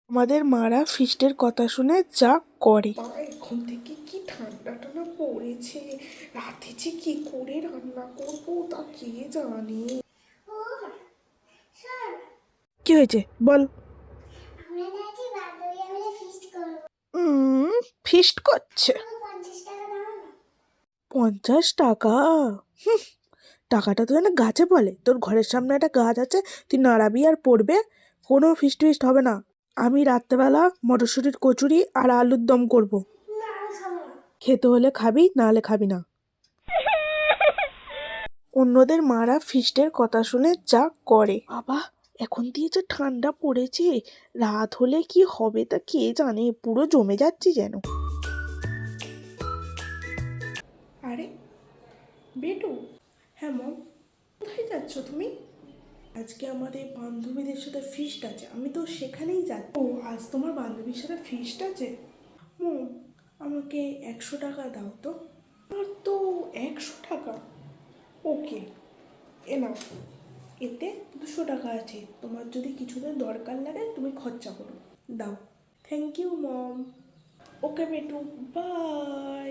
আমাদের মারা ফিস্টের কথা শুনে যা করে। এখন থেকে কি ঠান্ডা টান্ডা পড়েছে, রাতে যে কি করে রান্না করবো তা কে জানে। কি হয়েছে বল। ফিস্ট করছে 50 টাকা? টাকাটা তো যেন গাছে বলে। তোর ঘরের সামনে একটা গাছ আছে, তুই নাড়াবি আর পড়বে। কোনো ফিস্ট ফিস্ট হবে না। আমি রাত্রেবেলা মটরশুঁটির কচুরি আর আলুর দম করব। খেতে হলে খাবি, না হলে খাবি না। অন্যদের মারা ফিস্টের কথা শুনে যা করে। বাবা, এখন দিয়ে যে ঠান্ডা পড়েছে, রাত হলে কি হবে তা কে জানে, পুরো জমে যাচ্ছি যেন। আরে বেটু। হ্যাঁ মম। কোথায় যাচ্ছ তুমি? আজকে আমাদের বান্ধবীদের সাথে ফিস্ট আছে, আমি তো সেখানেই যাচ্ছি। ও, আজ তোমার বান্ধবীর সাথে ফিস্ট আছে? মম, আমাকে 100 টাকা দাও তো। আর তো 100 টাকা? ওকে, এ নাও। এতে 200 টাকা আছে, তোমার যদি কিছুতে দরকার লাগে তুমি খরচা করো। দাও। Thank you mom. ওকে বেটু, বাই।